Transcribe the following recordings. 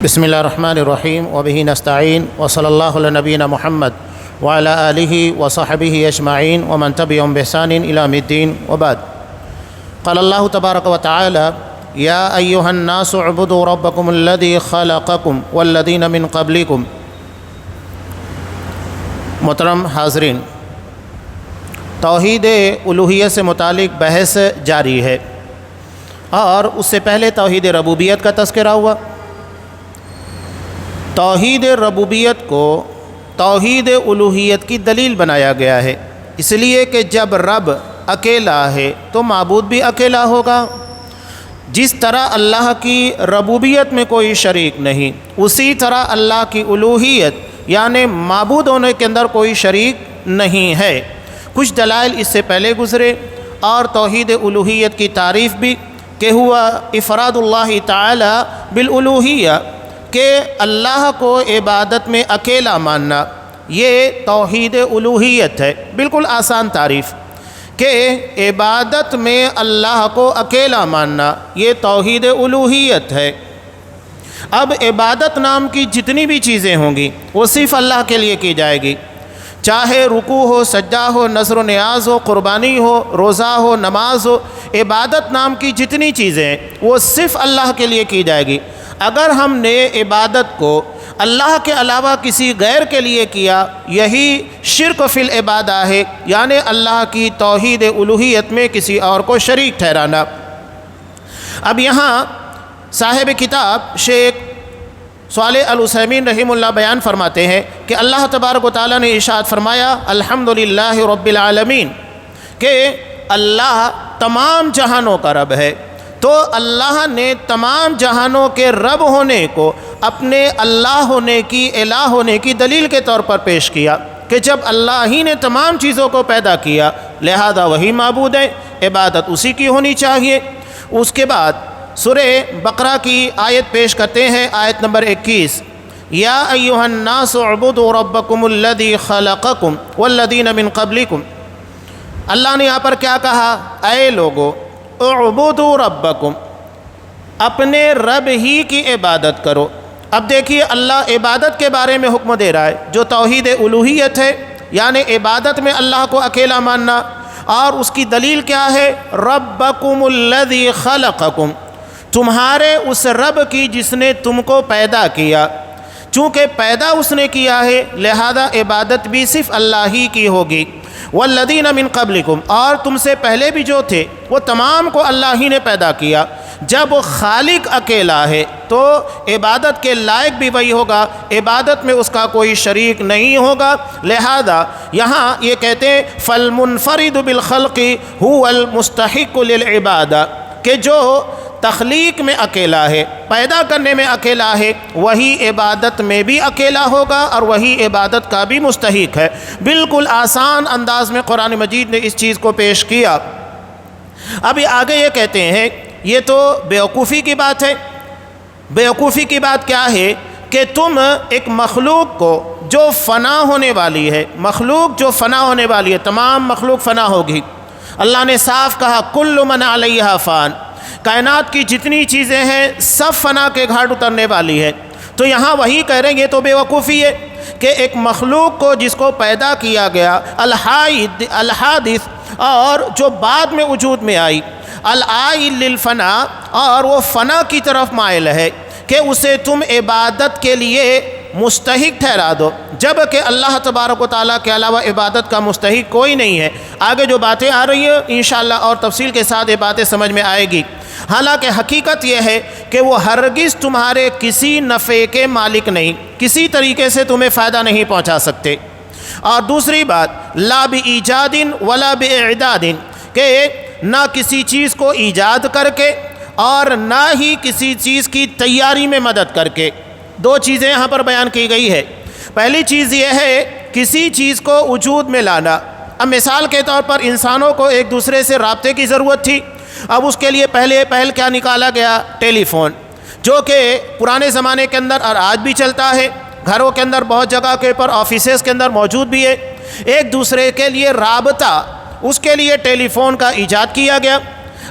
بسم اللہ الرحمن الرحیم وبہ نستعین وصلی اللہ علی نبینا محمد وعلی آلہ وصحبہ اجمعین ومن تبعهم بإحسان الی یوم الدین وبعد قال اللہ تبارک وتعالی یا ایہا الناس اعبدوا ربکم الذی خلقکم والذین من قبلکم۔ محترم حاضرین، توحید الوہیت سے متعلق بحث جاری ہے اور اس سے پہلے توحید ربوبیت کا تذکرہ ہوا۔ توحید ربوبیت کو توحید الوہیت کی دلیل بنایا گیا ہے، اس لیے کہ جب رب اکیلا ہے تو معبود بھی اکیلا ہوگا۔ جس طرح اللہ کی ربوبیت میں کوئی شریک نہیں، اسی طرح اللہ کی الوہیت یعنی معبود ہونے کے اندر کوئی شریک نہیں ہے۔ کچھ دلائل اس سے پہلے گزرے اور توحید الوہیت کی تعریف بھی کہ ہوا افراد اللہ تعالی بالالوہیہ، کہ اللہ کو عبادت میں اکیلا ماننا، یہ توحید الوہیت ہے۔ بالکل آسان تعریف کہ عبادت میں اللہ کو اکیلا ماننا، یہ توحید الوہیت ہے۔ اب عبادت نام کی جتنی بھی چیزیں ہوں گی وہ صرف اللہ کے لیے کی جائے گی، چاہے رکوع ہو، سجدہ ہو، نذر و نیاز ہو، قربانی ہو، روزہ ہو، نماز ہو، عبادت نام کی جتنی چیزیں ہیں وہ صرف اللہ کے لیے کی جائے گی۔ اگر ہم نے عبادت کو اللہ کے علاوہ کسی غیر کے لیے کیا، یہی شرک فی العبادہ ہے، یعنی اللہ کی توحید الوہیت میں کسی اور کو شریک ٹھہرانا۔ اب یہاں صاحب کتاب شیخ صالح العثیمین رحمہ اللہ بیان فرماتے ہیں کہ اللہ تبارک و تعالیٰ نے ارشاد فرمایا الحمدللہ رب العالمین، کہ اللہ تمام جہانوں کا رب ہے۔ تو اللہ نے تمام جہانوں کے رب ہونے کو اپنے اللہ ہونے کی، الہ ہونے کی دلیل کے طور پر پیش کیا کہ جب اللہ ہی نے تمام چیزوں کو پیدا کیا لہذا وہی معبود ہے، عبادت اسی کی ہونی چاہیے۔ اس کے بعد سورہ بقرہ کی آیت پیش کرتے ہیں، آیت نمبر 21، یا ایھا الناس اعبدوا ربکم الذی خلقکم والذین من قبلکم۔ اللہ نے یہاں پر کیا کہا؟ اے لوگو اعبدوا ربکم، اپنے رب ہی کی عبادت کرو۔ اب دیکھیے اللہ عبادت کے بارے میں حکم دے رہا ہے جو توحید الوہیت ہے، یعنی عبادت میں اللہ کو اکیلا ماننا، اور اس کی دلیل کیا ہے؟ ربکم الذی خلقکم، تمہارے اس رب کی جس نے تم کو پیدا کیا۔ چونکہ پیدا اس نے کیا ہے لہذا عبادت بھی صرف اللہ ہی کی ہوگی۔ والذین من قبلکم، اور تم سے پہلے بھی جو تھے وہ تمام کو اللہ ہی نے پیدا کیا۔ جب خالق اکیلا ہے تو عبادت کے لائق بھی وہی ہوگا، عبادت میں اس کا کوئی شریک نہیں ہوگا۔ لہذا یہاں یہ کہتے ہیں فالمنفرد بالخلق هو المستحق للعبادہ، کہ جو تخلیق میں اکیلا ہے، پیدا کرنے میں اکیلا ہے، وہی عبادت میں بھی اکیلا ہوگا اور وہی عبادت کا بھی مستحق ہے۔ بالکل آسان انداز میں قرآن مجید نے اس چیز کو پیش کیا۔ اب آگے یہ کہتے ہیں یہ تو بیوقوفی کی بات ہے۔ بیوقوفی کی بات کیا ہے کہ تم ایک مخلوق کو جو فنا ہونے والی ہے، مخلوق جو فنا ہونے والی ہے، تمام مخلوق فنا ہوگی۔ اللہ نے صاف کہا کل من علیہا فان، کائنات کی جتنی چیزیں ہیں سب فنا کے گھاٹ اترنے والی ہے۔ تو یہاں وہی کہہ رہے ہیں یہ تو بے وقوفی ہے کہ ایک مخلوق کو جس کو پیدا کیا گیا، الحادث، اور جو بعد میں وجود میں آئی، العائل للفنا، اور وہ فنا کی طرف مائل ہے، کہ اسے تم عبادت کے لیے مستحق ٹھہرا دو، جبکہ اللہ تبارک و تعالیٰ کے علاوہ عبادت کا مستحق کوئی نہیں ہے۔ آگے جو باتیں آ رہی ہیں انشاءاللہ اور تفصیل کے ساتھ یہ باتیں سمجھ میں آئے گی۔ حالانکہ حقیقت یہ ہے کہ وہ ہرگز تمہارے کسی نفع کے مالک نہیں، کسی طریقے سے تمہیں فائدہ نہیں پہنچا سکتے۔ اور دوسری بات لا بایجاد ولا باعداد، کہ نہ کسی چیز کو ایجاد کر کے اور نہ ہی کسی چیز کی تیاری میں مدد کر کے۔ دو چیزیں یہاں پر بیان کی گئی ہے۔ پہلی چیز یہ ہے کسی چیز کو وجود میں لانا۔ اب مثال کے طور پر انسانوں کو ایک دوسرے سے رابطے کی ضرورت تھی، اب اس کے لیے پہل کیا نکالا گیا؟ ٹیلی فون، جو کہ پرانے زمانے کے اندر اور آج بھی چلتا ہے، گھروں کے اندر بہت جگہ کے پر آفیسز کے اندر موجود بھی ہے۔ ایک دوسرے کے لیے رابطہ، اس کے لیے ٹیلی فون کا ایجاد کیا گیا۔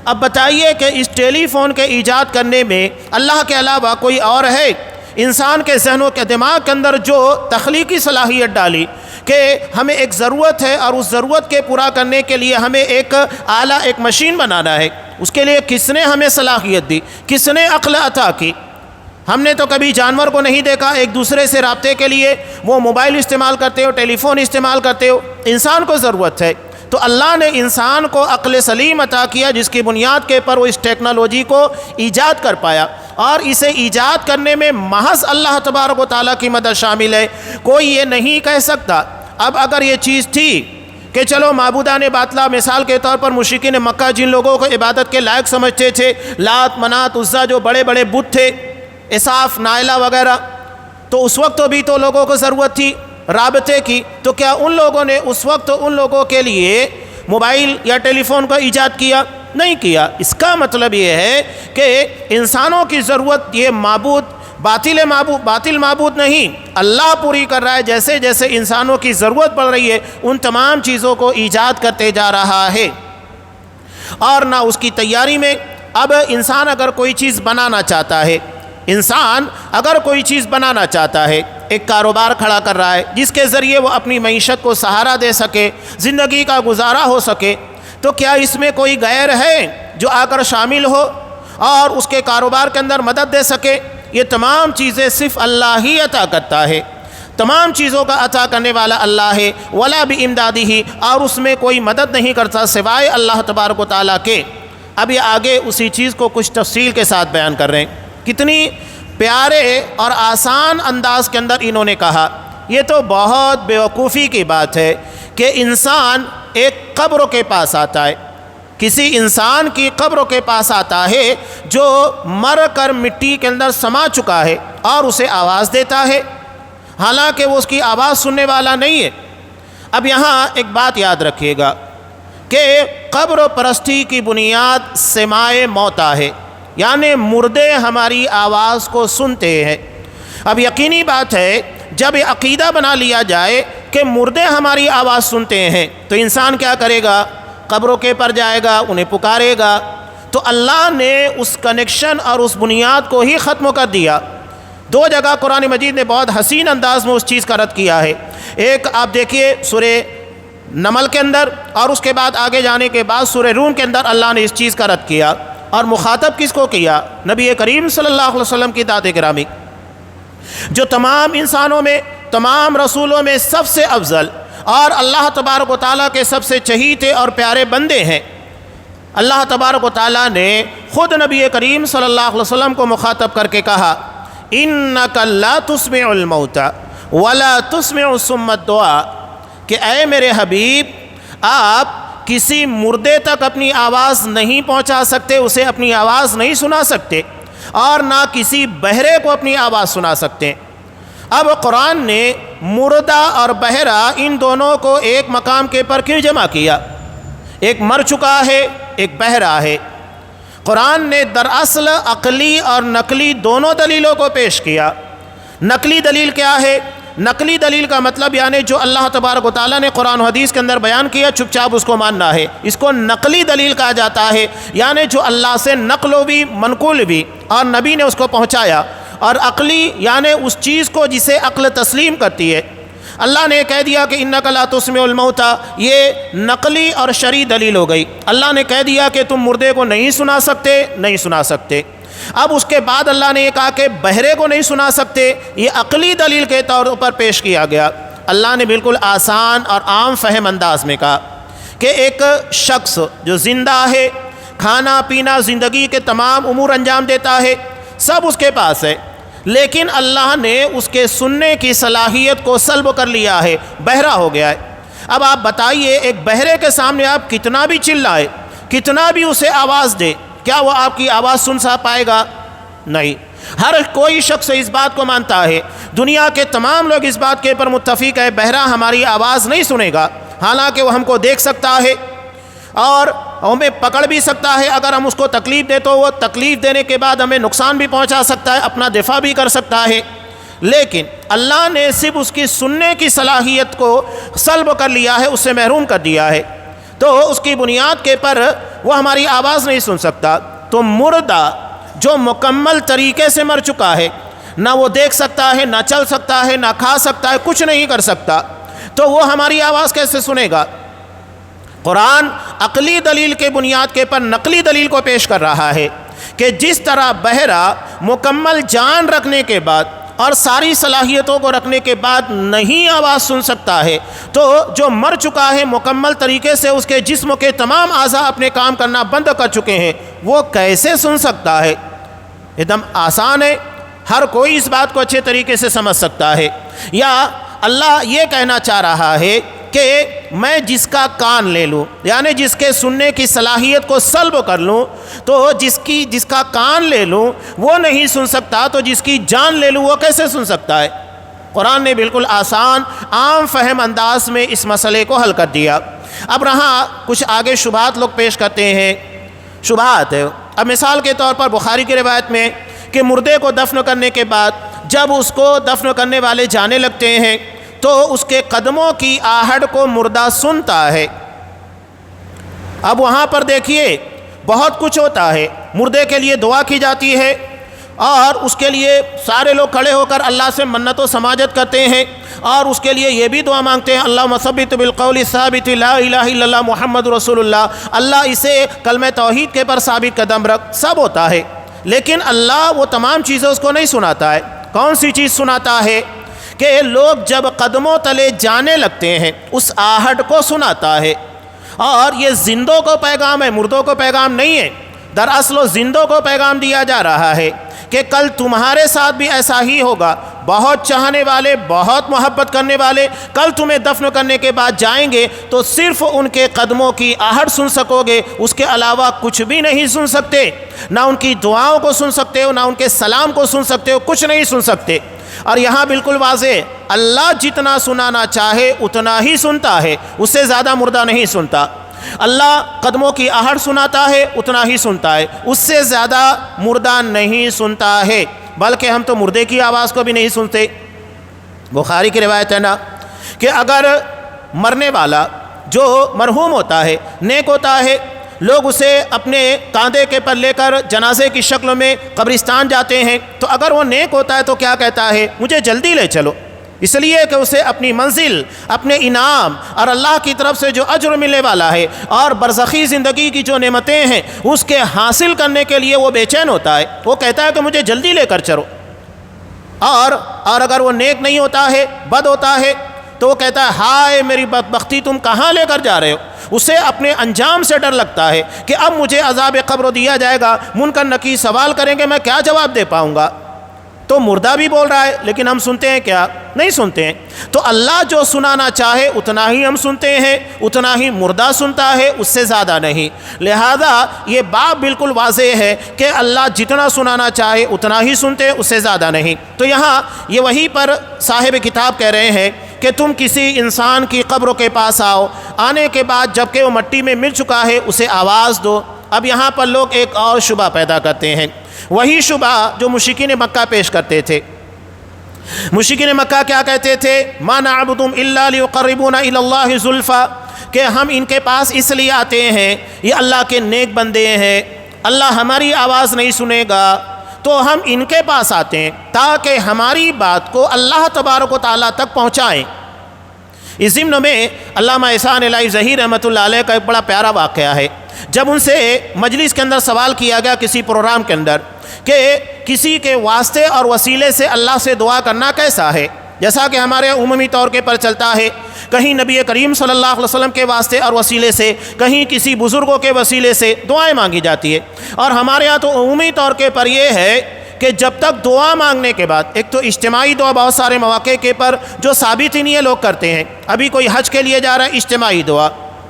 اب بتائیے کہ اس ٹیلی فون کے ایجاد کرنے میں اللہ کے علاوہ کوئی اور ہے؟ انسان کے ذہنوں کے دماغ کے اندر جو تخلیقی صلاحیت ڈالی کہ ہمیں ایک ضرورت ہے اور اس ضرورت کے پورا کرنے کے لیے ہمیں ایک آلہ، ایک مشین بنانا ہے، اس کے لیے کس نے ہمیں صلاحیت دی، کس نے عقل عطا کی؟ ہم نے تو کبھی جانور کو نہیں دیکھا ایک دوسرے سے رابطے کے لیے وہ موبائل استعمال کرتے ہو، ٹیلی فون استعمال کرتے ہو، انسان کو ضرورت ہے۔ تو اللہ نے انسان کو عقل سلیم عطا کیا جس کی بنیاد کے پر وہ اس ٹیکنالوجی کو ایجاد کر پایا، اور اسے ایجاد کرنے میں محض اللہ تبارک و تعالیٰ کی مدد شامل ہے۔ کوئی یہ نہیں کہہ سکتا اب اگر یہ چیز تھی کہ چلو معبودان باطلہ، مثال کے طور پر مشرکین مکہ جن لوگوں کو عبادت کے لائق سمجھتے تھے، لات، منات، عزا، جو بڑے بڑے بت تھے، اساف، نائلہ وغیرہ، تو اس وقت بھی تو لوگوں کو ضرورت تھی رابطے کی، تو کیا ان لوگوں نے اس وقت ان لوگوں کے لیے موبائل یا ٹیلی فون کا ایجاد کیا؟ نہیں کیا۔ اس کا مطلب یہ ہے کہ انسانوں کی ضرورت یہ باطل معبود نہیں، اللہ پوری کر رہا ہے۔ جیسے جیسے انسانوں کی ضرورت پڑ رہی ہے ان تمام چیزوں کو ایجاد کرتے جا رہا ہے، اور نہ اس کی تیاری میں۔ اب انسان اگر کوئی چیز بنانا چاہتا ہے، ایک کاروبار کھڑا کر رہا ہے جس کے ذریعے وہ اپنی معیشت کو سہارا دے سکے، زندگی کا گزارا ہو سکے، تو کیا اس میں کوئی غیر ہے جو آ کر شامل ہو اور اس کے کاروبار کے اندر مدد دے سکے؟ یہ تمام چیزیں صرف اللہ ہی عطا کرتا ہے، تمام چیزوں کا عطا کرنے والا اللہ ہے۔ ولا بامدادہ، اور اس میں کوئی مدد نہیں کرتا سوائے اللہ تبارک و تعالیٰ کے۔ اب یہ آگے اسی چیز کو کچھ تفصیل کے ساتھ بیان کر رہے ہیں۔ کتنی پیارے اور آسان انداز کے اندر انہوں نے کہا۔ یہ تو بہت بیوقوفی کی بات ہے کہ انسان ایک قبر کے پاس آتا ہے، کسی انسان کی قبر کے پاس آتا ہے جو مر کر مٹی کے اندر سما چکا ہے، اور اسے آواز دیتا ہے، حالانکہ وہ اس کی آواز سننے والا نہیں ہے۔ اب یہاں ایک بات یاد رکھیے گا کہ قبر پرستی کی بنیاد سماع موتا ہے، یعنی مردے ہماری آواز کو سنتے ہیں۔ اب یقینی بات ہے جب یہ عقیدہ بنا لیا جائے کہ مردے ہماری آواز سنتے ہیں تو انسان کیا کرے گا؟ قبروں کے پر جائے گا، انہیں پکارے گا۔ تو اللہ نے اس کنیکشن اور اس بنیاد کو ہی ختم کر دیا۔ دو جگہ قرآن مجید نے بہت حسین انداز میں اس چیز کا رد کیا ہے۔ ایک آپ دیکھیے سورہ نمل کے اندر، اور اس کے بعد آگے جانے کے بعد سورہ روم کے اندر اللہ نے اس چیز کا رد کیا، اور مخاطب کس کو کیا؟ نبی کریم صلی اللہ علیہ وسلم کی ذات گرامی، جو تمام انسانوں میں، تمام رسولوں میں سب سے افضل اور اللہ تبارک و تعالیٰ کے سب سے چہیتے اور پیارے بندے ہیں۔ اللہ تبارک و تعالیٰ نے خود نبی کریم صلی اللہ علیہ وسلم کو مخاطب کر کے کہا، اِنَّكَ لَا تُسْمِعُ الْمَوْتَى وَلَا تُسْمِعُ الصُّمَّ الدُّعَاءَ، کہ اے میرے حبیب آپ کسی مردے تک اپنی آواز نہیں پہنچا سکتے، اسے اپنی آواز نہیں سنا سکتے، اور نہ کسی بہرے کو اپنی آواز سنا سکتے۔ اب قرآن نے مردہ اور بہرا ان دونوں کو ایک مقام کے پر کیوں جمع کیا؟ ایک مر چکا ہے، ایک بہرا ہے۔ قرآن نے دراصل عقلی اور نقلی دونوں دلیلوں کو پیش کیا۔ نقلی دلیل کیا ہے؟ نقلی دلیل کا مطلب یعنی جو اللہ تبارک و تعالیٰ نے قرآن و حدیث کے اندر بیان کیا چپ چاپ اس کو ماننا ہے، اس کو نقلی دلیل کہا جاتا ہے، یعنی جو اللہ سے نقل بھی منقول بھی اور نبی نے اس کو پہنچایا۔ اور عقلی یعنی اس چیز کو جسے عقل تسلیم کرتی ہے۔ اللہ نے کہہ دیا کہ اِنَّكَ لَا تُسْمِعُ الْمَوْتَى، یہ نقلی اور شرعی دلیل ہو گئی۔ اللہ نے کہہ دیا کہ تم مردے کو نہیں سنا سکتے۔ اب اس کے بعد اللہ نے یہ کہا کہ بہرے کو نہیں سنا سکتے، یہ عقلی دلیل کے طور پر پیش کیا گیا۔ اللہ نے بالکل آسان اور عام فہم انداز میں کہا کہ ایک شخص جو زندہ ہے، کھانا پینا، زندگی کے تمام امور انجام دیتا ہے، سب اس کے پاس ہے، لیکن اللہ نے اس کے سننے کی صلاحیت کو سلب کر لیا ہے، بہرا ہو گیا ہے۔ اب آپ بتائیے ایک بہرے کے سامنے آپ کتنا بھی چلائے، کتنا بھی اسے آواز دے، کیا وہ آپ کی آواز سن پائے گا؟ نہیں۔ ہر کوئی شخص اس بات کو مانتا ہے، دنیا کے تمام لوگ اس بات کے پر متفق ہے، بہرا ہماری آواز نہیں سنے گا، حالانکہ وہ ہم کو دیکھ سکتا ہے اور ہمیں پکڑ بھی سکتا ہے۔ اگر ہم اس کو تکلیف دے تو وہ تکلیف دینے کے بعد ہمیں نقصان بھی پہنچا سکتا ہے، اپنا دفاع بھی کر سکتا ہے، لیکن اللہ نے صرف اس کی سننے کی صلاحیت کو سلب کر لیا ہے، اس سے محروم کر دیا ہے، تو اس کی بنیاد کے پر وہ ہماری آواز نہیں سن سکتا۔ تو مردہ جو مکمل طریقے سے مر چکا ہے، نہ وہ دیکھ سکتا ہے، نہ چل سکتا ہے، نہ کھا سکتا ہے، کچھ نہیں کر سکتا، تو وہ ہماری آواز کیسے سنے گا؟ قرآن عقلی دلیل کے بنیاد کے پر نقلی دلیل کو پیش کر رہا ہے کہ جس طرح بہرا مکمل جان رکھنے کے بعد اور ساری صلاحیتوں کو رکھنے کے بعد نہیں آواز سن سکتا ہے، تو جو مر چکا ہے مکمل طریقے سے اس کے جسم کے تمام اعضاء اپنے کام کرنا بند کر چکے ہیں، وہ کیسے سن سکتا ہے؟ ایک دم آسان ہے، ہر کوئی اس بات کو اچھے طریقے سے سمجھ سکتا ہے۔ یا اللہ یہ کہنا چاہ رہا ہے کہ میں جس کا کان لے لوں، یعنی جس کے سننے کی صلاحیت کو سلب کر لوں، تو جس کا کان لے لوں وہ نہیں سن سکتا، تو جس کی جان لے لوں وہ کیسے سن سکتا ہے؟ قرآن نے بالکل آسان عام فہم انداز میں اس مسئلے کو حل کر دیا۔ اب رہاں کچھ آگے شبہات لوگ پیش کرتے ہیں، شبہات۔ اب مثال کے طور پر بخاری کی روایت میں کہ مردے کو دفن کرنے کے بعد جب اس کو دفن کرنے والے جانے لگتے ہیں تو اس کے قدموں کی آہٹ کو مردہ سنتا ہے۔ اب وہاں پر دیکھیے بہت کچھ ہوتا ہے، مردے کے لیے دعا کی جاتی ہے اور اس کے لیے سارے لوگ کھڑے ہو کر اللہ سے منت و سماجت کرتے ہیں اور اس کے لیے یہ بھی دعا مانگتے ہیں، اللہم ثبت بالقول الثابت لا الہ الا اللہ محمد رسول اللہ، اللہ اسے کلمہ توحید کے پر ثابت قدم رکھ، سب ہوتا ہے، لیکن اللہ وہ تمام چیزیں اس کو نہیں سناتا ہے۔ کون سی چیز سناتا ہے؟ کہ لوگ جب قدموں تلے جانے لگتے ہیں اس آہٹ کو سناتا ہے، اور یہ زندوں کو پیغام ہے، مردوں کو پیغام نہیں ہے۔ دراصل زندوں کو پیغام دیا جا رہا ہے کہ کل تمہارے ساتھ بھی ایسا ہی ہوگا، بہت چاہنے والے، بہت محبت کرنے والے کل تمہیں دفن کرنے کے بعد جائیں گے تو صرف ان کے قدموں کی آہٹ سن سکو گے، اس کے علاوہ کچھ بھی نہیں سن سکتے، نہ ان کی دعاؤں کو سن سکتے ہو، نہ ان کے سلام کو سن سکتے ہو، کچھ نہیں سن سکتے۔ اور یہاں بالکل واضح، اللہ جتنا سنانا چاہے اتنا ہی سنتا ہے، اس سے زیادہ مردہ نہیں سنتا۔ اللہ قدموں کی آہٹ سناتا ہے اتنا ہی سنتا ہے، اس سے زیادہ مردہ نہیں سنتا ہے، بلکہ ہم تو مردے کی آواز کو بھی نہیں سنتے۔ بخاری کی روایت ہے نا کہ اگر مرنے والا جو مرحوم ہوتا ہے، نیک ہوتا ہے، لوگ اسے اپنے کاندھے کے پر لے کر جنازے کی شکل میں قبرستان جاتے ہیں، تو اگر وہ نیک ہوتا ہے تو کیا کہتا ہے؟ مجھے جلدی لے چلو، اس لیے کہ اسے اپنی منزل، اپنے انعام اور اللہ کی طرف سے جو اجر ملنے والا ہے اور برزخی زندگی کی جو نعمتیں ہیں اس کے حاصل کرنے کے لیے وہ بے چین ہوتا ہے، وہ کہتا ہے کہ مجھے جلدی لے کر چلو۔ اور اگر وہ نیک نہیں ہوتا ہے، بد ہوتا ہے، تو وہ کہتا ہے ہائے میری بدبختی، تم کہاں لے کر جا رہے ہو؟ اسے اپنے انجام سے ڈر لگتا ہے کہ اب مجھے عذاب قبر دیا جائے گا، منکر نکیر سوال کریں گے، میں کیا جواب دے پاؤں گا؟ تو مردہ بھی بول رہا ہے، لیکن ہم سنتے ہیں کیا؟ نہیں سنتے ہیں۔ تو اللہ جو سنانا چاہے اتنا ہی ہم سنتے ہیں، اتنا ہی مردہ سنتا ہے، اس سے زیادہ نہیں۔ لہذا یہ بات بالکل واضح ہے کہ اللہ جتنا سنانا چاہے اتنا ہی سنتے ہیں، اس سے زیادہ نہیں۔ تو یہاں یہ وہیں پر صاحب کتاب کہہ رہے ہیں کہ تم کسی انسان کی قبر کے پاس آؤ، آنے کے بعد جب کہ وہ مٹی میں مل چکا ہے اسے آواز دو۔ اب یہاں پر لوگ ایک اور شبہ پیدا کرتے ہیں، وہی شبہ جو مشرکین مکہ پیش کرتے تھے۔ مشرکین مکہ کیا کہتے تھے؟ ما نعبدهم الا ليقربونا الى الله زلفا، کہ ہم ان کے پاس اس لیے آتے ہیں، یہ اللہ کے نیک بندے ہیں، اللہ ہماری آواز نہیں سنے گا تو ہم ان کے پاس آتے ہیں تاکہ ہماری بات کو اللہ تبارک و تعالیٰ تک پہنچائیں۔ اس ضمن میں علامہ احسان الہی ظہیر رحمۃ اللہ علیہ کا ایک بڑا پیارا واقعہ ہے۔ جب ان سے مجلس کے اندر سوال کیا گیا کسی پروگرام کے اندر کہ کسی کے واسطے اور وسیلے سے اللہ سے دعا کرنا کیسا ہے، جیسا کہ ہمارے عمومی طور کے پر چلتا ہے، کہیں نبی کریم صلی اللہ علیہ وسلم کے واسطے اور وسیلے سے، کہیں کسی بزرگوں کے وسیلے سے دعائیں مانگی جاتی ہے، اور ہمارے ہاں تو عمومی طور کے پر یہ ہے کہ جب تک دعا مانگنے کے بعد، ایک تو اجتماعی دعا بہت سارے مواقع کے پر جو ثابت ہی نہیں ہے لوگ کرتے ہیں۔ ابھی کوئی حج کے لیے جا رہا ہے، اجتماعی دعا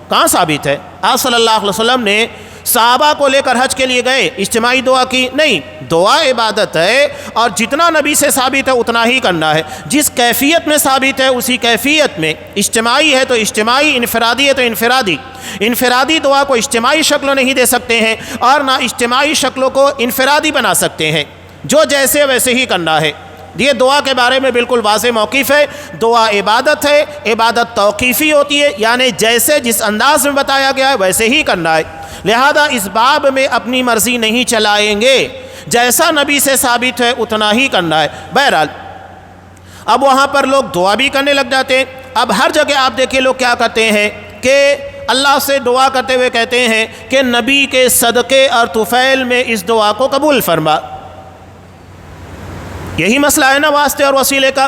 کہاں ثابت ہے؟ آپ صلی اللہ علیہ وسلم نے صحابہ کو لے کر حج کے لیے گئے، اجتماعی دعا کی نہیں۔ دعا عبادت ہے اور جتنا نبی سے ثابت ہے اتنا ہی کرنا ہے، جس کیفیت میں ثابت ہے اسی کیفیت میں۔ اجتماعی ہے تو اجتماعی، انفرادی ہے تو انفرادی۔ انفرادی دعا کو اجتماعی شکل نہیں دے سکتے ہیں اور نہ اجتماعی شکلوں کو انفرادی بنا سکتے ہیں، جو جیسے ویسے ہی کرنا ہے۔ یہ دعا کے بارے میں بالکل واضح موقف ہے، دعا عبادت ہے، عبادت توقیفی ہوتی ہے، یعنی جیسے جس انداز میں بتایا گیا ہے ویسے ہی کرنا ہے۔ لہذا اس باب میں اپنی مرضی نہیں چلائیں گے، جیسا نبی سے ثابت ہے اتنا ہی کرنا ہے۔ بہرحال اب وہاں پر لوگ دعا بھی کرنے لگ جاتے ہیں۔ اب ہر جگہ آپ دیکھیں لوگ کیا کرتے ہیں کہ اللہ سے دعا کرتے ہوئے کہتے ہیں کہ نبی کے صدقے اور طفیل میں اس دعا کو قبول فرما۔ یہی مسئلہ ہے نا واسطے اور وسیلے کا۔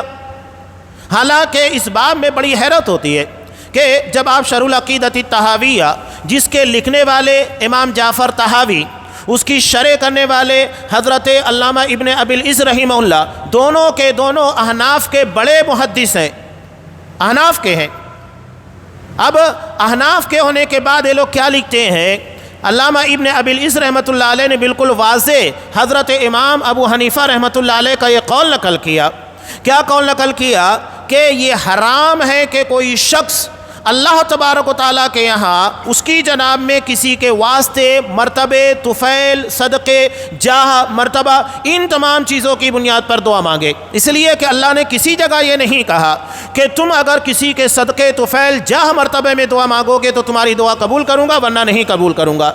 حالانکہ اس باب میں بڑی حیرت ہوتی ہے کہ جب آپ شرح العقیدۃ الطحاویہ جس کے لکھنے والے امام جعفر طحاوی، اس کی شرح کرنے والے حضرت علامہ ابن ابی العز رحمہ اللہ، دونوں کے دونوں احناف کے بڑے محدث ہیں، احناف کے ہیں۔ اب احناف کے ہونے کے بعد یہ لوگ کیا لکھتے ہیں؟ علامہ ابن ابی العز رحمۃ اللہ علیہ نے بالکل واضح حضرت امام ابو حنیفہ رحمۃ اللہ علیہ کا یہ قول نقل کیا۔ کیا قول نقل کیا؟ کہ یہ حرام ہے کہ کوئی شخص اللہ تبارک و تعالیٰ کے یہاں اس کی جناب میں کسی کے واسطے، مرتبے، طفیل، صدقے، جاہ، مرتبہ، ان تمام چیزوں کی بنیاد پر دعا مانگے۔ اس لیے کہ اللہ نے کسی جگہ یہ نہیں کہا کہ تم اگر کسی کے صدقے، طفیل، جاہ، مرتبے میں دعا مانگو گے تو تمہاری دعا قبول کروں گا ورنہ نہیں قبول کروں گا۔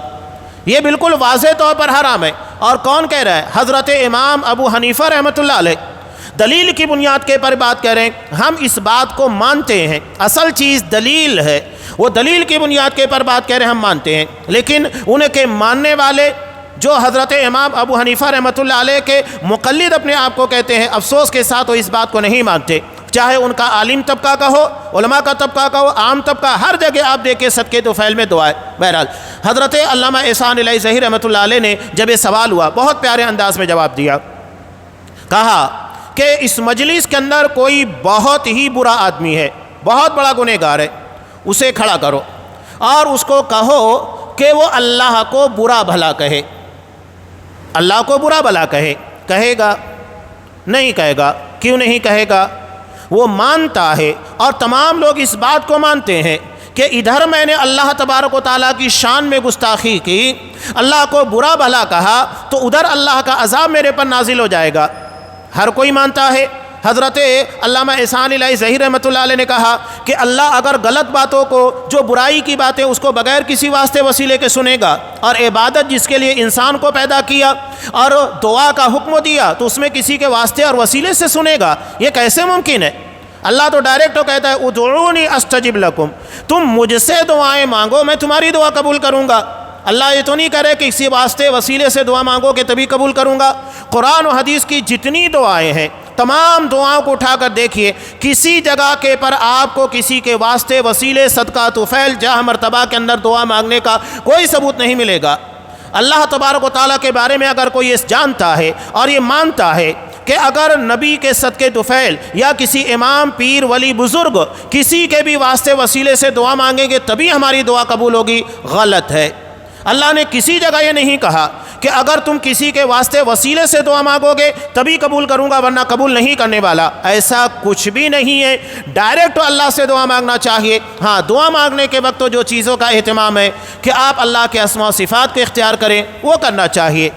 یہ بالکل واضح طور پر حرام ہے۔ اور کون کہہ رہا ہے؟ حضرت امام ابو حنیفہ رحمۃ اللہ علیہ دلیل کی بنیاد کے پر بات کریں، ہم اس بات کو مانتے ہیں، اصل چیز دلیل ہے، وہ دلیل کی بنیاد کے پر بات کہہ رہے ہیں، ہم مانتے ہیں، لیکن ان کے ماننے والے جو حضرت امام ابو حنیفہ رحمۃ اللہ علیہ کے مقلد اپنے آپ کو کہتے ہیں، افسوس کے ساتھ وہ اس بات کو نہیں مانتے، چاہے ان کا عالم طبقہ کا ہو، علماء کا طبقہ کا ہو، عام طبقہ، ہر جگہ آپ دیکھیں صدقے طفیل میں دعا ہے۔ بہرحال حضرت علامہ احسان الہی ظہیر رحمۃ اللہ علیہ نے جب یہ سوال ہوا بہت پیارے انداز میں جواب دیا، کہا کہ اس مجلس کے اندر کوئی بہت ہی برا آدمی ہے، بہت بڑا گنہگار ہے، اسے کھڑا کرو اور اس کو کہو کہ وہ اللہ کو برا بھلا کہے۔ اللہ کو برا بھلا کہے، کہے گا؟ نہیں کہے گا۔ کیوں نہیں کہے گا؟ وہ مانتا ہے اور تمام لوگ اس بات کو مانتے ہیں کہ ادھر میں نے اللہ تبارک و تعالیٰ کی شان میں گستاخی کی، اللہ کو برا بھلا کہا تو ادھر اللہ کا عذاب میرے پر نازل ہو جائے گا۔ ہر کوئی مانتا ہے۔ حضرت علامہ احسان الہی ظہیر رحمۃ اللہ علیہ نے کہا کہ اللہ اگر غلط باتوں کو، جو برائی کی باتیں، اس کو بغیر کسی واسطے وسیلے کے سنے گا، اور عبادت جس کے لیے انسان کو پیدا کیا اور دعا کا حکم دیا تو اس میں کسی کے واسطے اور وسیلے سے سنے گا، یہ کیسے ممکن ہے؟ اللہ تو ڈائریکٹ کہتا ہے ادعونی استجب لکم، تم مجھ سے دعائیں مانگو میں تمہاری دعا قبول کروں گا۔ اللہ یہ تو نہیں کرے کہ کسی واسطے وسیلے سے دعا مانگو کہ تبھی قبول کروں گا۔ قرآن و حدیث کی جتنی دعائیں ہیں، تمام دعاؤں کو اٹھا کر دیکھیے، کسی جگہ کے پر آپ کو کسی کے واسطے، وسیلے، صدقہ، طفیل، جاہ، مرتبہ کے اندر دعا مانگنے کا کوئی ثبوت نہیں ملے گا۔ اللہ تبارک و تعالیٰ کے بارے میں اگر کوئی اس جانتا ہے اور یہ مانتا ہے کہ اگر نبی کے صدقے طفیل یا کسی امام، پیر، ولی، بزرگ، کسی کے بھی واسطے وسیلے سے دعا مانگیں گے تبھی ہماری دعا قبول ہوگی، غلط ہے۔ اللہ نے کسی جگہ یہ نہیں کہا کہ اگر تم کسی کے واسطے وسیلے سے دعا مانگو گے تبھی قبول کروں گا ورنہ قبول نہیں کرنے والا، ایسا کچھ بھی نہیں ہے۔ ڈائریکٹ اللہ سے دعا مانگنا چاہیے۔ ہاں، دعا مانگنے کے وقت تو جو چیزوں کا اہتمام ہے کہ آپ اللہ کے اسماء و صفات کو اختیار کریں وہ کرنا چاہیے،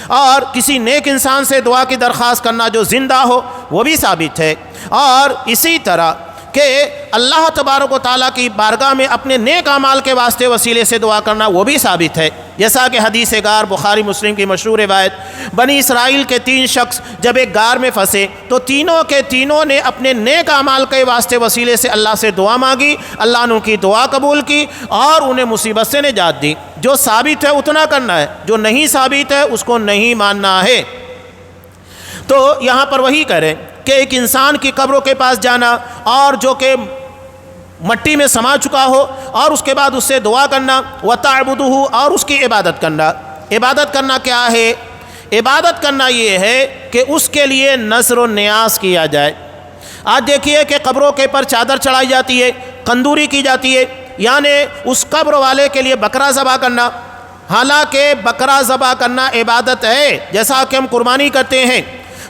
اور کسی نیک انسان سے دعا کی درخواست کرنا جو زندہ ہو وہ بھی ثابت ہے، اور اسی طرح کہ اللہ تبارک و تعالیٰ کی بارگاہ میں اپنے نیک اعمال کے واسطے وسیلے سے دعا کرنا وہ بھی ثابت ہے، جیسا کہ حدیث غار بخاری مسلم کی مشہور روایت، بنی اسرائیل کے 3 شخص جب ایک غار میں پھنسے تو تینوں کے تینوں نے اپنے نیک اعمال کے واسطے وسیلے سے اللہ سے دعا مانگی، اللہ نے ان کی دعا قبول کی اور انہیں مصیبت سے نجات دی۔ جو ثابت ہے اتنا کرنا ہے، جو نہیں ثابت ہے اس کو نہیں ماننا ہے۔ تو یہاں پر وہی کریں کہ ایک انسان کی قبروں کے پاس جانا اور جو کہ مٹی میں سما چکا ہو اور اس کے بعد اس سے دعا کرنا، وَتَعْبُدُهُ، اور اس کی عبادت کرنا۔ عبادت کرنا کیا ہے؟ عبادت کرنا یہ ہے کہ اس کے لیے نذر و نیاز کیا جائے۔ آج دیکھیے کہ قبروں کے پر چادر چڑھائی جاتی ہے، قندوری کی جاتی ہے، یعنی اس قبر والے کے لیے بکرا ذبح کرنا، حالانکہ بکرا ذبح کرنا عبادت ہے، جیسا کہ ہم قربانی کرتے ہیں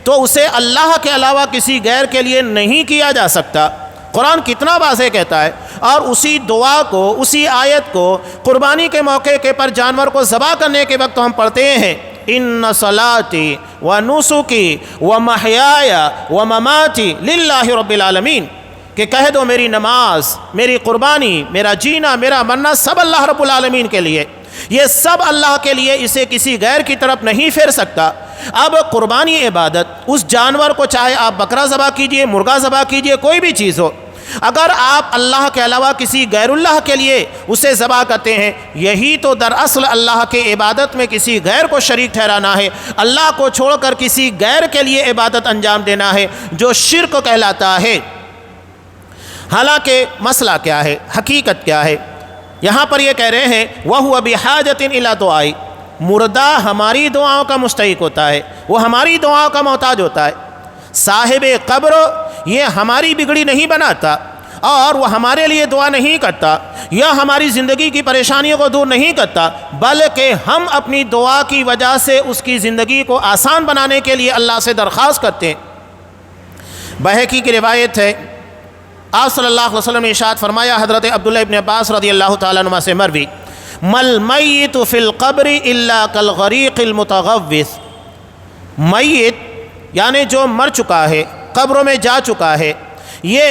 تو اسے اللہ کے علاوہ کسی غیر کے لیے نہیں کیا جا سکتا۔ قرآن کتنا واضح کہتا ہے، اور اسی دعا کو، اسی آیت کو قربانی کے موقع کے پر جانور کو ذبح کرنے کے وقت ہم پڑھتے ہیں، ان صلاتی و نسکی و محیای و مماتی للہ رب العالمین، کہ کہہ دو میری نماز، میری قربانی، میرا جینا، میرا مرنا سب اللہ رب العالمین کے لیے، یہ سب اللہ کے لیے، اسے کسی غیر کی طرف نہیں پھیر سکتا۔ اب قربانی عبادت، اس جانور کو چاہے آپ بکرا ذبح کیجئے، مرغا ذبح کیجئے، کوئی بھی چیز ہو، اگر آپ اللہ کے علاوہ کسی غیر اللہ کے لیے اسے ذبح کرتے ہیں، یہی تو دراصل اللہ کے عبادت میں کسی غیر کو شریک ٹھہرانا ہے، اللہ کو چھوڑ کر کسی غیر کے لیے عبادت انجام دینا ہے، جو شرک کہلاتا ہے۔ حالانکہ مسئلہ کیا ہے، حقیقت کیا ہے؟ یہاں پر یہ کہہ رہے ہیں وَهُوَ بِحَاجَةٍ إِلَىٰ دُعَاءِ، مردہ ہماری دعاؤں کا مستحق ہوتا ہے، وہ ہماری دعاؤں کا محتاج ہوتا ہے۔ صاحب قبر یہ ہماری بگڑی نہیں بناتا اور وہ ہمارے لیے دعا نہیں کرتا یا ہماری زندگی کی پریشانیوں کو دور نہیں کرتا، بلکہ ہم اپنی دعا کی وجہ سے اس کی زندگی کو آسان بنانے کے لیے اللہ سے درخواست کرتے ہیں۔ بہقی کی روایت ہے، آپ صلی اللہ علیہ وسلم نے ارشاد فرمایا، حضرت عبداللہ ابن عباس رضی اللہ تعالیٰ عنہ سے مروی، مل میت فی القبر الا کالغریق المتغوث، میت یعنی جو مر چکا ہے، قبروں میں جا چکا ہے، یہ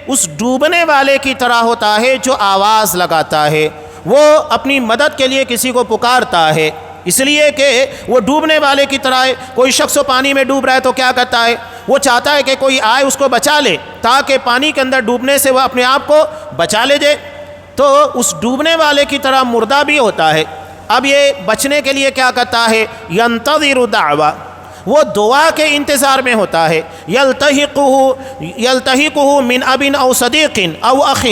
اس ڈوبنے والے کی طرح ہوتا ہے جو آواز لگاتا ہے، وہ اپنی مدد کے لیے کسی کو پکارتا ہے، اس لیے کہ وہ ڈوبنے والے کی طرح ہے۔ کوئی شخص پانی میں ڈوب رہا ہے تو کیا کرتا ہے؟ وہ چاہتا ہے کہ کوئی آئے اس کو بچا لے، تاکہ پانی کے اندر ڈوبنے سے وہ اپنے آپ کو بچا لے جائے۔ تو اس ڈوبنے والے کی طرح مردہ بھی ہوتا ہے۔ اب یہ بچنے کے لیے کیا کرتا ہے؟ ینتظر دعویٰ، وہ دعا کے انتظار میں ہوتا ہے۔ یلتحقہ من اب او صدیق او اخ،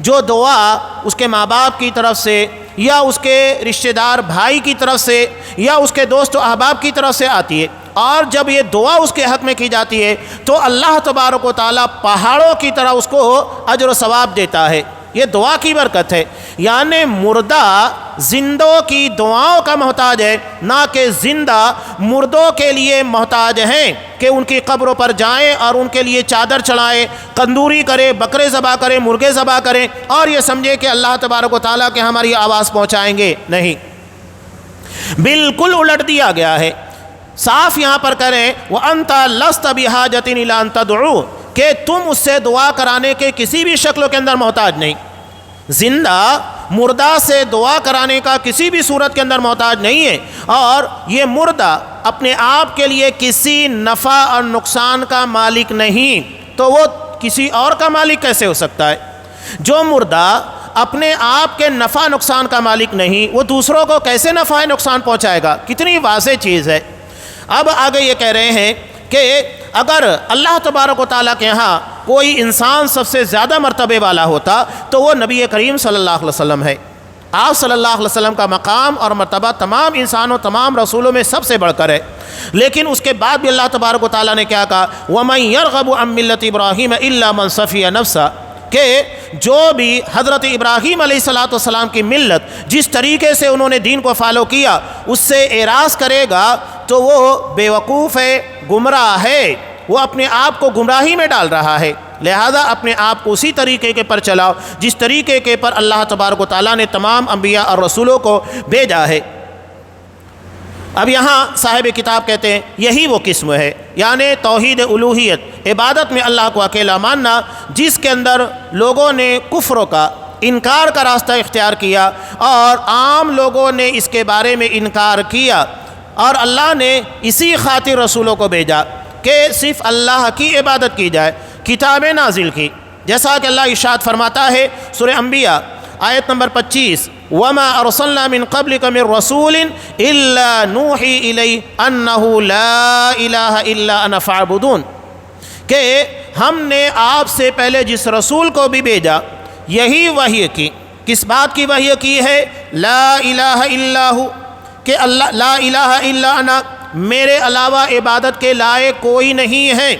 جو دعا اس کے ماں باپ کی طرف سے یا اس کے رشتہ دار بھائی کی طرف سے یا اس کے دوست و احباب کی طرف سے آتی ہے، اور جب یہ دعا اس کے حق میں کی جاتی ہے تو اللہ تبارک و تعالیٰ پہاڑوں کی طرح اس کو اجر و ثواب دیتا ہے۔ یہ دعا کی برکت ہے، یعنی مردہ زندوں کی دعاؤں کا محتاج ہے، نہ کہ زندہ مردوں کے لیے محتاج ہیں کہ ان کی قبروں پر جائیں اور ان کے لیے چادر چڑھائیں، قندوری کرے، بکرے ذبح کریں، مرغے ذبح کریں اور یہ سمجھے کہ اللہ تبارک و تعالیٰ کے ہماری آواز پہنچائیں گے۔ نہیں، بالکل الٹ دیا گیا ہے۔ صاف یہاں پر کریں وَأَنْتَ لَسْتَ بِحَاجَةٍ إِلَىٰ أَن تَدْعُوَ، کہ تم اس سے دعا کرانے کے کسی بھی شکل کے اندر محتاج نہیں۔ زندہ مردہ سے دعا کرانے کا کسی بھی صورت کے اندر محتاج نہیں ہے، اور یہ مردہ اپنے آپ کے لیے کسی نفع اور نقصان کا مالک نہیں، تو وہ کسی اور کا مالک کیسے ہو سکتا ہے؟ جو مردہ اپنے آپ کے نفع نقصان کا مالک نہیں، وہ دوسروں کو کیسے نفع نقصان پہنچائے گا؟ کتنی واضح چیز ہے۔ اب آگے یہ کہہ رہے ہیں کہ اگر اللہ تبارک و تعالیٰ کے ہاں کوئی انسان سب سے زیادہ مرتبے والا ہوتا تو وہ نبی کریم صلی اللہ علیہ وسلم ہے۔ آپ صلی اللہ علیہ وسلم کا مقام اور مرتبہ تمام انسانوں، تمام رسولوں میں سب سے بڑھ کر ہے، لیکن اس کے بعد بھی اللہ تبارک و تعالیٰ نے کیا کہا؟ وَمَن يَرْغَبُ عَن مِّلَّةِ إِبْرَاهِيمَ إِلَّا مَن صَفِيَ نَفْسَهُ، کہ جو بھی حضرت ابراہیم علیہ السلام کی ملت جس طریقے سے انہوں نے دین کو فالو کیا اس سے اعراض کرے گا تو وہ بے وقوف ہے، گمراہ ہے، وہ اپنے آپ کو گمراہی میں ڈال رہا ہے۔ لہذا اپنے آپ کو اسی طریقے کے پر چلاؤ جس طریقے کے پر اللہ تبارک و تعالیٰ نے تمام انبیاء اور رسولوں کو بھیجا ہے۔ اب یہاں صاحب کتاب کہتے ہیں یہی وہ قسم ہے، یعنی توحید الوہیت، عبادت میں اللہ کو اکیلا ماننا، جس کے اندر لوگوں نے کفر کا، انکار کا راستہ اختیار کیا اور عام لوگوں نے اس کے بارے میں انکار کیا، اور اللہ نے اسی خاطر رسولوں کو بھیجا کہ صرف اللہ کی عبادت کی جائے، کتابیں نازل کی، جیسا کہ اللہ ارشاد فرماتا ہے سورہ انبیاء آیت نمبر 25، وَمَا أَرْسَلْنَا مِن قَبْلِكَ مِن رَّسُولٍ إِلَّا نُوحِي إِلَيْهِ أَنَّهُ لَا إِلَٰهَ إِلَّا أَنَا فَاعْبُدُونِ، کہ ہم نے آپ سے پہلے جس رسول کو بھی بھیجا یہی وحی کی۔ کس بات کی وحی کی ہے؟ لا الہ الا ہو، کہ اللہ لا الہ الا انا، میرے علاوہ عبادت کے لائق کوئی نہیں ہے۔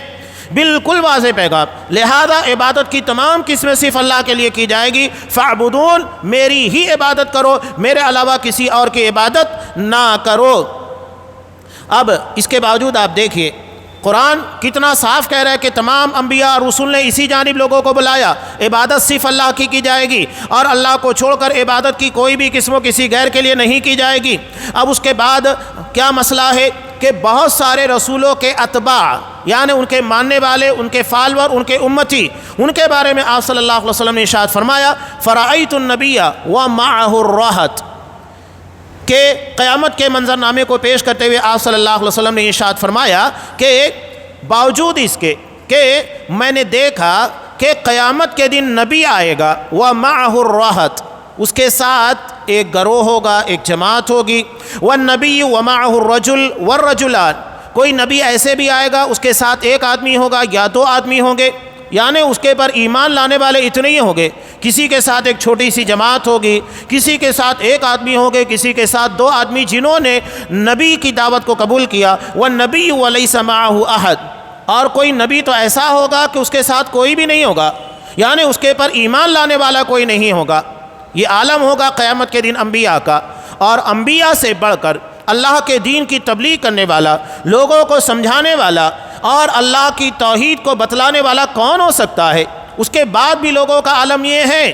بالکل واضح پیغام، لہذا عبادت کی تمام قسمیں صرف اللہ کے لیے کی جائے گی۔ فاعبدون، میری ہی عبادت کرو، میرے علاوہ کسی اور کی عبادت نہ کرو۔ اب اس کے باوجود آپ دیکھیے قرآن کتنا صاف کہہ رہا ہے کہ تمام انبیاء اور رسول نے اسی جانب لوگوں کو بلایا، عبادت صرف اللہ کی جائے گی اور اللہ کو چھوڑ کر عبادت کی کوئی بھی قسم کسی غیر کے لیے نہیں کی جائے گی۔ اب اس کے بعد کیا مسئلہ ہے کہ بہت سارے رسولوں کے اتباع، یعنی ان کے ماننے والے، ان کے فالور، ان کے امتی، ان کے بارے میں آپ صلی اللہ علیہ وسلم نے ارشاد فرمایا، فرأیت النبی ومعہ الرہط، کہ قیامت کے منظرنامے کو پیش کرتے ہوئے آپ صلی اللہ علیہ وسلم نے ارشاد فرمایا کہ باوجود اس کے کہ میں نے دیکھا کہ قیامت کے دن نبی آئے گا وَمَعَهُ الرَّهَطُ، اس کے ساتھ ایک گروہ ہوگا، ایک جماعت ہوگی، وَالنَّبِيُّ وَمَعَهُ الرَّجُلُ وَالرَّجُلَانِ، کوئی نبی ایسے بھی آئے گا اس کے ساتھ ایک آدمی ہوگا یا دو آدمی ہوں گے، یعنی اس کے پر ایمان لانے والے اتنے ہی ہوں گے، کسی کے ساتھ ایک چھوٹی سی جماعت ہوگی، کسی کے ساتھ ایک آدمی ہوں گے، کسی کے ساتھ دو آدمی جنہوں نے نبی کی دعوت کو قبول کیا، وَالنَّبِيُّ وَلَيْسَ مَعَهُ أَحَدٌ، اور کوئی نبی تو ایسا ہوگا کہ اس کے ساتھ کوئی بھی نہیں ہوگا، یعنی اس کے پر ایمان لانے والا کوئی نہیں ہوگا۔ یہ عالم ہوگا قیامت کے دن انبیاء کا، اور انبیاء سے بڑھ کر اللہ کے دین کی تبلیغ کرنے والا، لوگوں کو سمجھانے والا اور اللہ کی توحید کو بتلانے والا کون ہو سکتا ہے؟ اس کے بعد بھی لوگوں کا عالم یہ ہے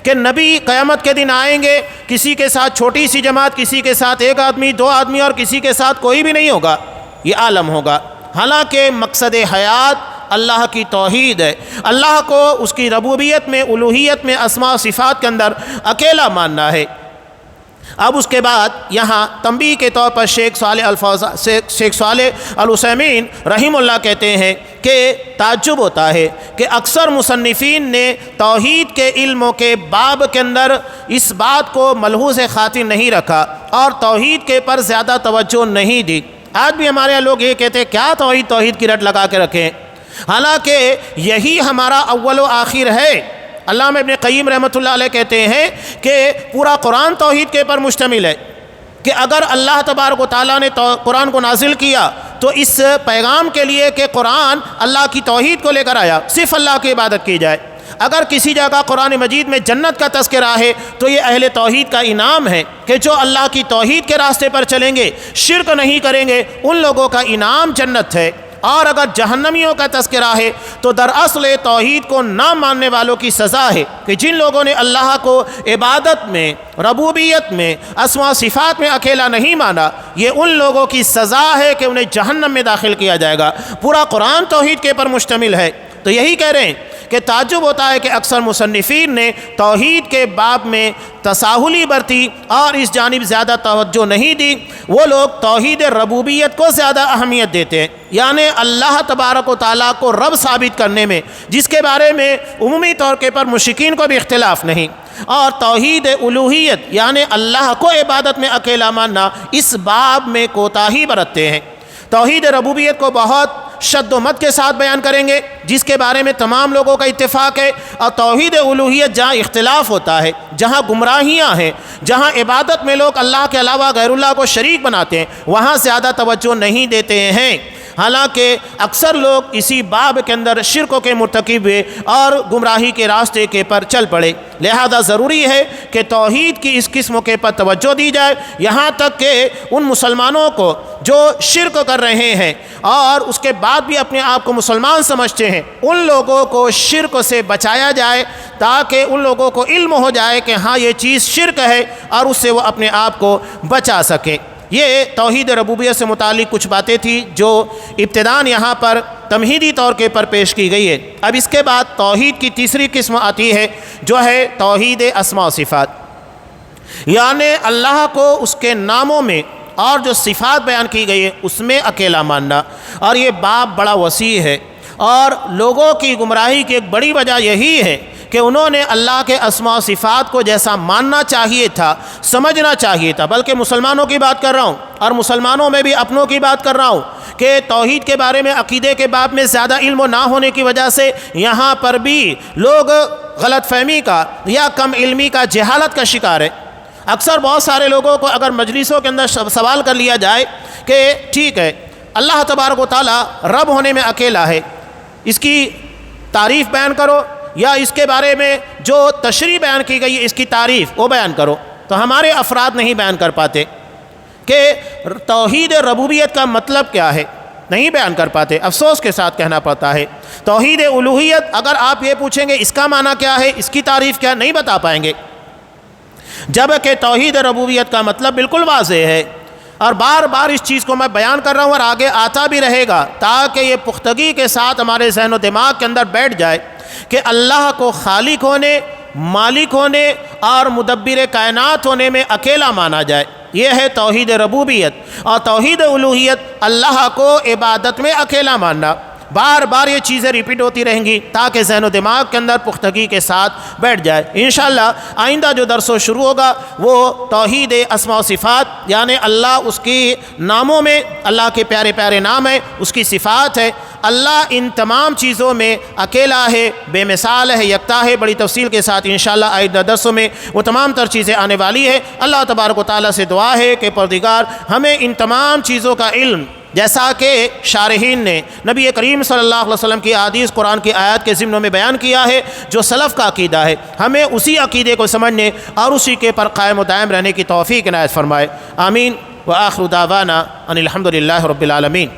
کہ نبی قیامت کے دن آئیں گے، کسی کے ساتھ چھوٹی سی جماعت، کسی کے ساتھ ایک آدمی، دو آدمی، اور کسی کے ساتھ کوئی بھی نہیں ہوگا، یہ عالم ہوگا۔ حالانکہ مقصد حیات اللہ کی توحید ہے، اللہ کو اس کی ربوبیت میں، الوہیت میں، اسماء و صفات کے اندر اکیلا ماننا ہے۔ اب اس کے بعد یہاں تنبیہ کے طور پر شیخ صالح العثیمین رحمہ اللہ کہتے ہیں کہ تعجب ہوتا ہے کہ اکثر مصنفین نے توحید کے علموں کے باب کے اندر اس بات کو ملحوظ خاطر نہیں رکھا اور توحید کے پر زیادہ توجہ نہیں دی۔ آج بھی ہمارے یہاں لوگ یہ کہتے ہیں کیا توحید کی رٹ لگا کے رکھیں، حالانکہ یہی ہمارا اول و آخر ہے۔ علامہ ابن قیم رحمۃ اللہ علیہ کہتے ہیں کہ پورا قرآن توحید کے پر مشتمل ہے، کہ اگر اللہ تبارک و تعالیٰ نے قرآن کو نازل کیا تو اس پیغام کے لیے کہ قرآن اللہ کی توحید کو لے کر آیا، صرف اللہ کی عبادت کی جائے۔ اگر کسی جگہ قرآن مجید میں جنت کا تذکرہ ہے تو یہ اہل توحید کا انعام ہے کہ جو اللہ کی توحید کے راستے پر چلیں گے، شرک نہیں کریں گے، ان لوگوں کا انعام جنت ہے۔ اور اگر جہنمیوں کا تذکرہ ہے تو دراصل توحید کو نہ ماننے والوں کی سزا ہے کہ جن لوگوں نے اللہ کو عبادت میں، ربوبیت میں، اسماء صفات میں اکیلا نہیں مانا، یہ ان لوگوں کی سزا ہے کہ انہیں جہنم میں داخل کیا جائے گا۔ پورا قرآن توحید کے پر مشتمل ہے۔ تو یہی کہہ رہے ہیں کہ تعجب ہوتا ہے کہ اکثر مصنفین نے توحید کے باب میں تساہلی برتی اور اس جانب زیادہ توجہ نہیں دی۔ وہ لوگ توحید ربوبیت کو زیادہ اہمیت دیتے ہیں، یعنی اللہ تبارک و تعالیٰ کو رب ثابت کرنے میں، جس کے بارے میں عمومی طور کے پر مشرکین کو بھی اختلاف نہیں، اور توحید الوہیت یعنی اللہ کو عبادت میں اکیلا ماننا، اس باب میں کوتاہی برتتے ہیں۔ توحید ربوبیت کو بہت شد و مت کے ساتھ بیان کریں گے، جس کے بارے میں تمام لوگوں کا اتفاق ہے، اور توحید الوہیت جہاں اختلاف ہوتا ہے، جہاں گمراہیاں ہیں، جہاں عبادت میں لوگ اللہ کے علاوہ غیر اللہ کو شریک بناتے ہیں، وہاں زیادہ توجہ نہیں دیتے ہیں۔ حالانکہ اکثر لوگ اسی باب کے اندر شرک کے مرتکب ہوئے اور گمراہی کے راستے کے پر چل پڑے، لہذا ضروری ہے کہ توحید کی اس قسم کے پر توجہ دی جائے، یہاں تک کہ ان مسلمانوں کو جو شرک کر رہے ہیں اور اس کے بعد بھی اپنے آپ کو مسلمان سمجھتے ہیں، ان لوگوں کو شرک سے بچایا جائے، تاکہ ان لوگوں کو علم ہو جائے کہ ہاں یہ چیز شرک ہے اور اس سے وہ اپنے آپ کو بچا سکے۔ یہ توحید ربوبیت سے متعلق کچھ باتیں تھیں جو ابتداً یہاں پر تمہیدی طور کے پر پیش کی گئی ہے۔ اب اس کے بعد توحید کی تیسری قسم آتی ہے جو ہے توحید اسماء و صفات، یعنی اللہ کو اس کے ناموں میں اور جو صفات بیان کی گئی ہے اس میں اکیلا ماننا، اور یہ باب بڑا وسیع ہے، اور لوگوں کی گمراہی کی ایک بڑی وجہ یہی ہے کہ انہوں نے اللہ کے اسماء و صفات کو جیسا ماننا چاہیے تھا، سمجھنا چاہیے تھا، بلکہ مسلمانوں کی بات کر رہا ہوں اور مسلمانوں میں بھی اپنوں کی بات کر رہا ہوں کہ توحید کے بارے میں، عقیدے کے باب میں زیادہ علم نہ ہونے کی وجہ سے یہاں پر بھی لوگ غلط فہمی کا یا کم علمی کا، جہالت کا شکار ہے۔ اکثر بہت سارے لوگوں کو اگر مجلسوں کے اندر سوال کر لیا جائے کہ ٹھیک ہے اللہ تبارک و تعالیٰ رب ہونے میں اکیلا ہے، اس کی تعریف بیان کرو، یا اس کے بارے میں جو تشریح بیان کی گئی ہے اس کی تعریف وہ بیان کرو، تو ہمارے افراد نہیں بیان کر پاتے کہ توحید ربوبیت کا مطلب کیا ہے، نہیں بیان کر پاتے، افسوس کے ساتھ کہنا پڑتا ہے۔ توحید الوہیت اگر آپ یہ پوچھیں گے اس کا معنی کیا ہے، اس کی تعریف کیا، نہیں بتا پائیں گے، جبکہ توحید ربوبیت کا مطلب بالکل واضح ہے، اور بار بار اس چیز کو میں بیان کر رہا ہوں اور آگے آتا بھی رہے گا تاکہ یہ پختگی کے ساتھ ہمارے ذہن و دماغ کے اندر بیٹھ جائے کہ اللہ کو خالق ہونے، مالک ہونے اور مدبر کائنات ہونے میں اکیلا مانا جائے۔ یہ ہے توحید ربوبیت، اور توحید الوہیت اللہ کو عبادت میں اکیلا ماننا۔ بار بار یہ چیزیں ریپیٹ ہوتی رہیں گی تاکہ ذہن و دماغ کے اندر پختگی کے ساتھ بیٹھ جائے۔ انشاءاللہ آئندہ جو درس شروع ہوگا وہ توحید اسماء و صفات، یعنی اللہ اس کی ناموں میں اللہ کے پیارے پیارے نام ہیں، اس کی صفات ہے، اللہ ان تمام چیزوں میں اکیلا ہے، بے مثال ہے، یکتا ہے۔ بڑی تفصیل کے ساتھ انشاءاللہ آئندہ درسوں میں وہ تمام تر چیزیں آنے والی ہے۔ اللہ تبارک و تعالیٰ سے دعا ہے کہ پروردگار ہمیں ان تمام چیزوں کا علم، جیسا کہ شارحین نے نبی کریم صلی اللہ علیہ وسلم کی احادیث قرآن کی آیات کے ضمن میں بیان کیا ہے، جو سلف کا عقیدہ ہے، ہمیں اسی عقیدے کو سمجھنے اور اسی کے پر قائم و دائم رہنے کی توفیق عنایت فرمائے۔ آمین۔ وآخر دعوانا ان الحمد للہ رب العالمین۔